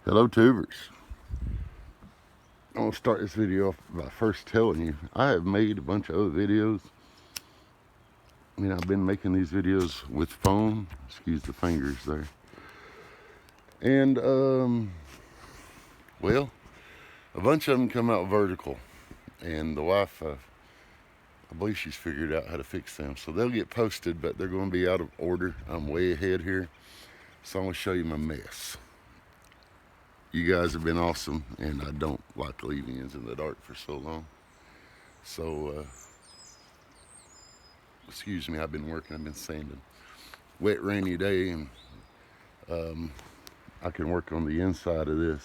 Hello tubers. I'm going to start this video off by first telling you I have made a bunch of other videos. I've been making these videos with phone, excuse the fingers there. And well, a bunch of them come out vertical, and the wife, I believe she's figured out how to fix them. So they'll get posted, but they're going to be out of order. I'm way ahead here, so I'm going to show you my mess. You guys have been awesome, and I don't like leaving you in the dark for so long. So, excuse me, I've been working, I've been sanding. Wet, rainy day, and I can work on the inside of this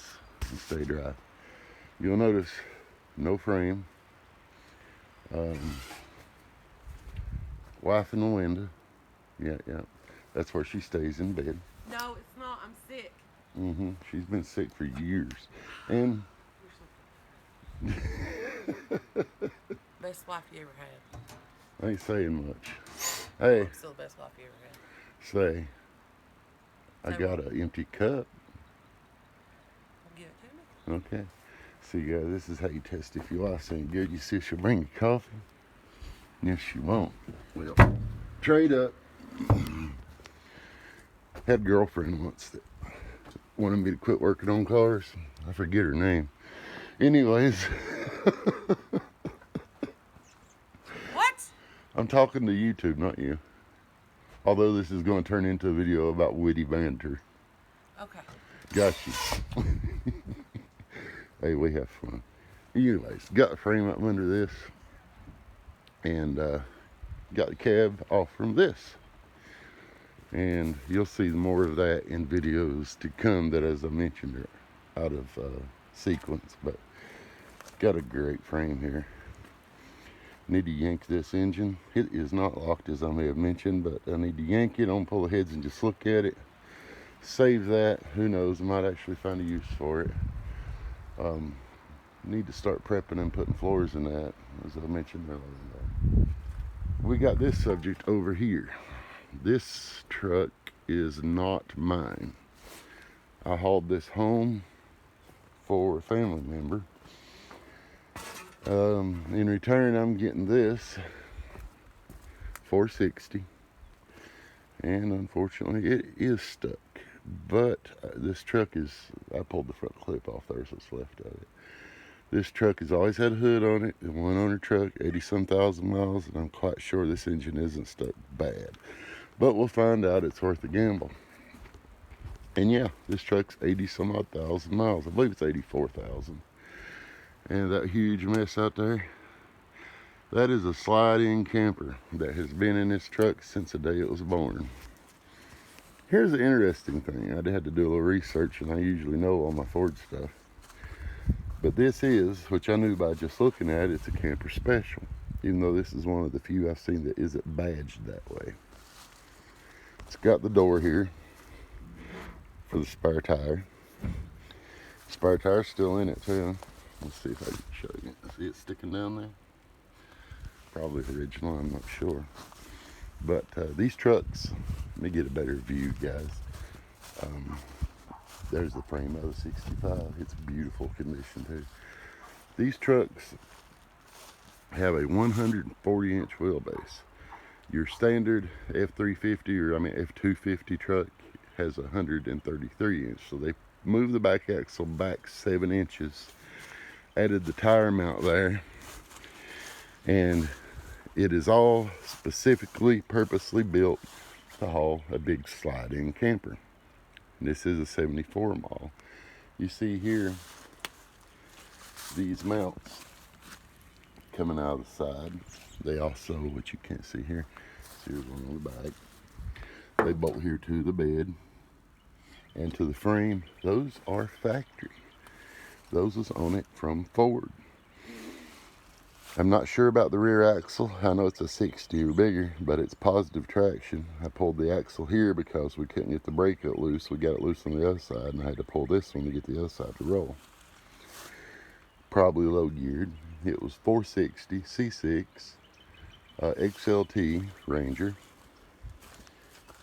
and stay dry. You'll notice no frame. Wife in the window. Yeah. That's where she stays in bed. No, it's not. I'm sick. She's been sick for years. And Best wife you ever had. I ain't saying much. Hey, I'm still the best wife you ever had. say, I got an empty cup. Give it to me. Okay. See, guys, this is how you test if your wife's ain't good. You see if she'll bring you coffee. And if she won't, well, trade up. Had a girlfriend once that wanted me to quit working on cars. I forget her name. Anyways. What? I'm talking to YouTube, not you. Although this is going to turn into a video about witty banter. Okay. Got you. Hey, we have fun. Anyways, got the frame up under this. And got the cab off from this. And you'll see more of that in videos to come that, as I mentioned, are out of sequence. But got a great frame here. Need to yank this engine. It is not locked, as I may have mentioned, but I need to yank it. I'm gonna pull the heads and just look at it. Save that. Who knows? I might actually find a use for it. Need to start prepping and putting floors in that, as I mentioned earlier. We got this subject over here. This truck is not mine. I hauled this home for a family member. In return, I'm getting this 460, and unfortunately it is stuck. But this truck is, I pulled the front clip off there, so it's left of it. This truck has always had a hood on it, a one-owner truck, 80-some thousand miles, and I'm quite sure this engine isn't stuck bad. But we'll find out. It's worth a gamble. And yeah, this truck's 80-some odd thousand miles. I believe it's 84,000. And that huge mess out there, that is a slide-in camper that has been in this truck since the day it was born. Here's the interesting thing. I had to do a little research, and I usually know all my Ford stuff. But this is, which I knew by just looking at it, it's a camper special. Even though this is one of the few I've seen that isn't badged that way. It's got the door here for the spare tire. Spare tire's still in it too. Let's see if I can show you. See it sticking down there? Probably original, I'm not sure. But these trucks, let me get a better view, guys. There's the frame of the 65. It's beautiful condition too. These trucks have a 140-inch wheelbase. Your standard f350 or f250 truck has 133 inch. So they moved the back axle back 7 inches, added the tire mount there, and it is all specifically, purposely built to haul a big slide-in camper. And this is a 74 model. You see here these mounts coming out of the side. They also, which you can't see here, see one on the back. They bolt here to the bed and to the frame. Those are factory. Those was on it from Ford. I'm not sure about the rear axle. I know it's a 60 or bigger, but it's positive traction. I pulled the axle here because we couldn't get the brake loose. We got it loose on the other side, and I had to pull this one to get the other side to roll. Probably low geared. It was 460 C6 XLT Ranger.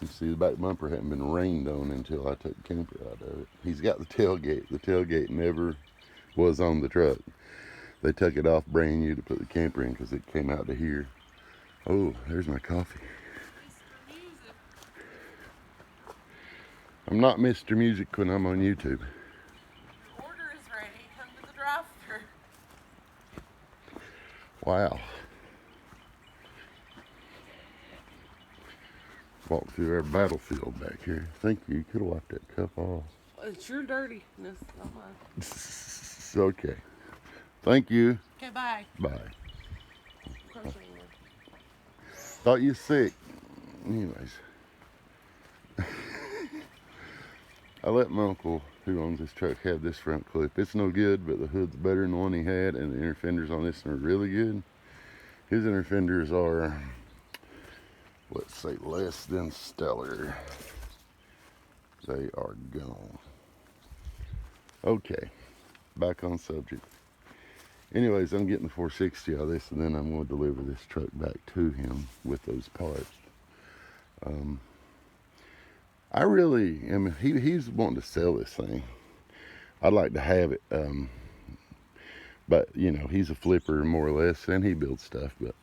You see, the back bumper hadn't been rained on until I took the camper out of it. He's got the tailgate. The tailgate never was on the truck. They took it off brand new to put the camper in because it came out to here. Oh, there's my coffee. Mr. Music. I'm not Mr. Music when I'm on YouTube. Your order is ready. Come to the drive-thru. Wow. Walk through our battlefield back here. Thank you. You could have wiped that cup off. It's your dirtiness, not mine. Okay. Thank you. Okay, bye. Bye. Crocheting one. Thought you sick. Anyways. I let my uncle, who owns this truck, have this front clip. It's no good, but the hood's better than the one he had, and the inner fenders on this one are really good. His inner fenders are, let's say, less than stellar. They are gone. Okay, back on subject. Anyways, I'm getting the 460 out of this, and then I'm going to deliver this truck back to him with those parts. I really am. He's wanting to sell this thing. I'd like to have it, but you know, he's a flipper more or less, and he builds stuff. But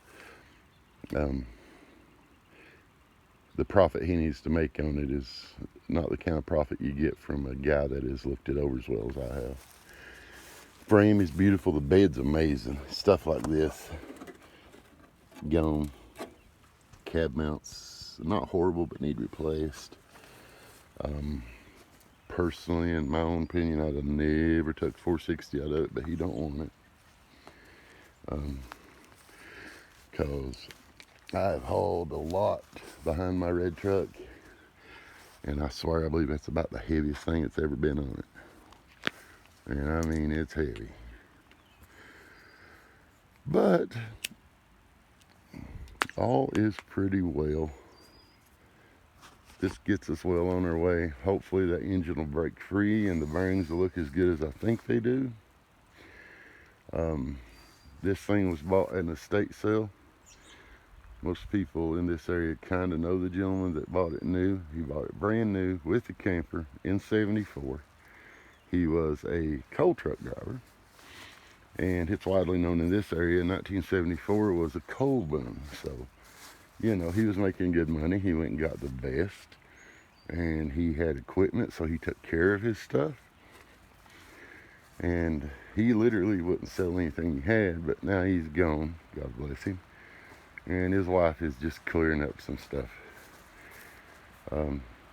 the profit he needs to make on it is not the kind of profit you get from a guy that has looked it over as well as I have. Frame is beautiful. The bed's amazing. Stuff like this, gone. Cab mounts, not horrible, but need replaced. Personally, in my own opinion, I'd have never took 460 out of it, but he don't want it. Cause I've hauled a lot behind my red truck, and I swear I believe that's about the heaviest thing that's ever been on it. And I mean, it's heavy. But all is pretty well. This gets us well on our way. Hopefully that engine will break free and the bearings will look as good as I think they do. This thing was bought at an estate sale. Most people in this area kind of know the gentleman that bought it new. He bought it brand new with the camper in '74. He was a coal truck driver, and it's widely known in this area. In 1974 was a coal boom, so you know, he was making good money. He went and got the best, and he had equipment, so he took care of his stuff. And he literally wouldn't sell anything he had, but now he's gone, God bless him. And his wife is just clearing up some stuff.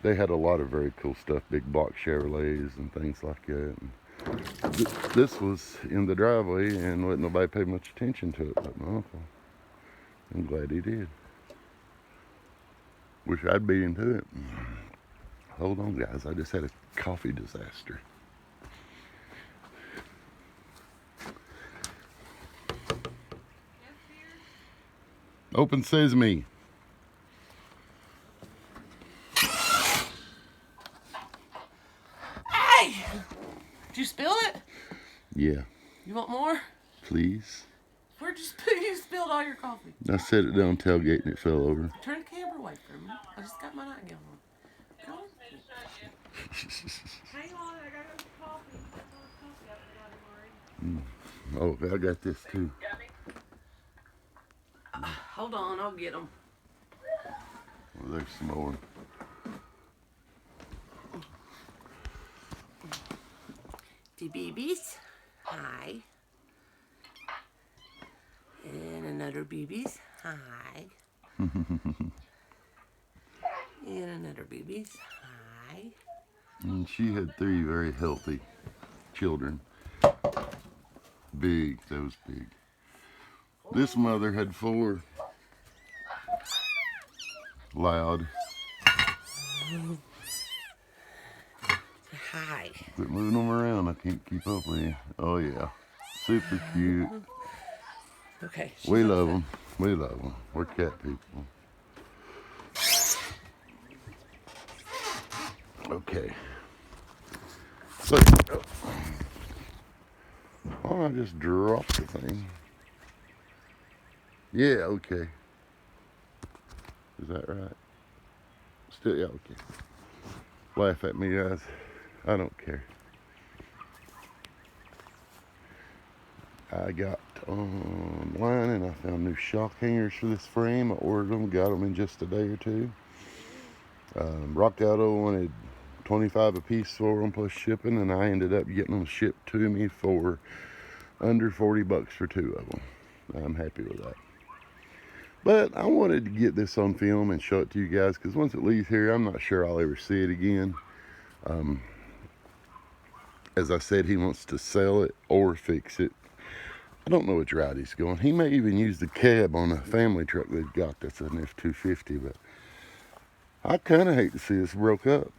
They had a lot of very cool stuff, big block Chevrolets and things like that. And this was in the driveway, and wasn't nobody paid much attention to it but my uncle. I'm glad he did. Wish I'd be into it. Hold on, guys. I just had a coffee disaster. Open sesame. Hey! Did you spill it? Yeah. You want more? Please. Where'd you spill? You spilled all your coffee. I set it down tailgate and it fell over. Turn the camera away from me. I just got my nightgown on. Come on. Hang on, I got coffee. I got Oh, I got this too. Hold on, I'll get them. Well, there's some more. The BBs. Hi. And another BBs. Hi. And another BBs. Hi. And she had 3 very healthy children. Big, that was big. This mother had 4. Loud. Hi. Quit moving them around. I can't keep up with you. Oh yeah, super cute. Okay. We love them. We love them. We're cat people. Okay. So, why don't I just drop the thing? Yeah, okay. Is that right? still, yeah, okay. Laugh at me, guys. I don't care. I got online and I found new shock hangers for this frame. I ordered them, got them in just a day or two. Rock Auto wanted 25 a piece for them plus shipping, and I ended up getting them shipped to me for under 40 bucks for 2 of them. I'm happy with that. But I wanted to get this on film and show it to you guys, because once it leaves here, I'm not sure I'll ever see it again. As I said, he wants to sell it or fix it. I don't know which route he's going. He may even use the cab on a family truck they've got that's an f350, but I kind of hate to see this broke up.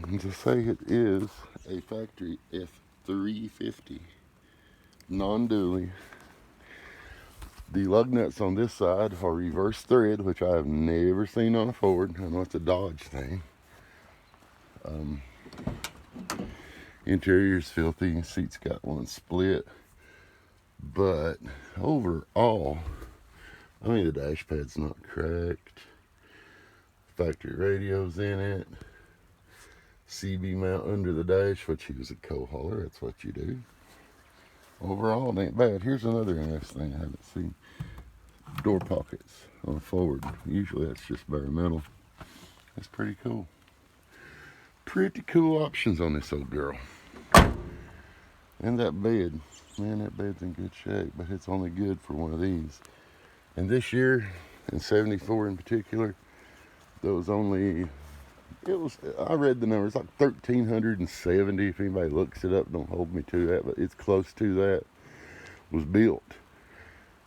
And to say it is a factory f350 non-dually. The lug nuts on this side are reverse thread, which I have never seen on a Ford. I know it's a Dodge thing. Interior's filthy. Seat's got one split. But overall, I mean, the dash pad's not cracked. Factory radio's in it. CB mount under the dash, which he was a co-hauler. That's what you do. Overall, it ain't bad. Here's another interesting thing I haven't seen. Door pockets on a Ford. Usually that's just bare metal. That's pretty cool. Pretty cool options on this old girl. And that bed. Man, that bed's in good shape, but it's only good for one of these. And this year, in 74 in particular, there was only, I read the numbers, like 1,370, if anybody looks it up, don't hold me to that, but it's close to that, was built.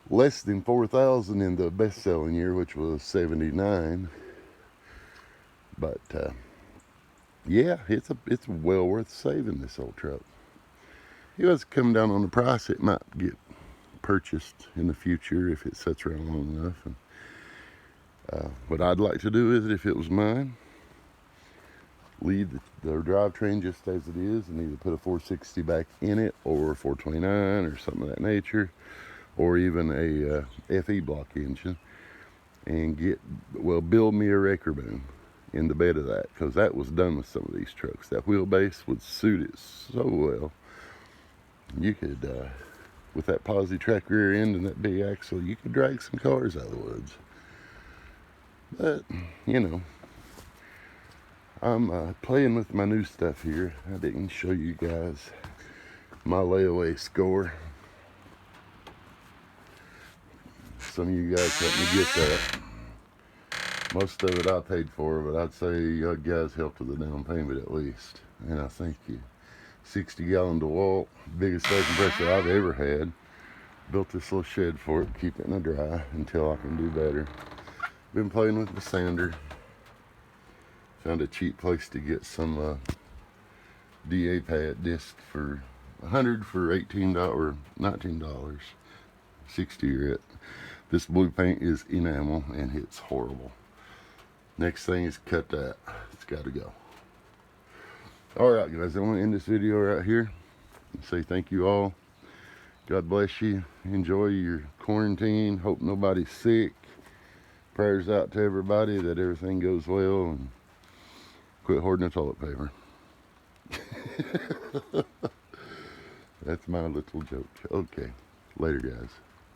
Less than 4,000 in the best-selling year, which was 79. But, yeah, it's well worth saving, this old truck. It was coming down on the price. It might get purchased in the future if it sits around long enough. And what I'd like to do is, if it was mine, leave the drivetrain just as it is and either put a 460 back in it or 429 or something of that nature, or even a FE block engine, and build me a wrecker boom in the bed of that, because that was done with some of these trucks. That wheelbase would suit it so well. You could, with that posi track rear end and that big axle, you could drag some cars out of the woods. But, you know, I'm playing with my new stuff here. I didn't show you guys my layaway score. Some of you guys helped me get that. Most of it I paid for, but I'd say you guys helped with the down payment at least. And I thank you. 60-gallon DeWalt, biggest air compressor I've ever had. Built this little shed for it, keep it in the dry until I can do better. Been playing with the sander. Found a cheap place to get some DA pad disc for $100 for $18 or $19. 60 or it. This blue paint is enamel and it's horrible. Next thing is cut that. It's got to go. Alright guys, I want to end this video right here and say thank you all. God bless you. Enjoy your quarantine. Hope nobody's sick. Prayers out to everybody that everything goes well, and quit hoarding the toilet paper. That's my little joke. Okay, later guys.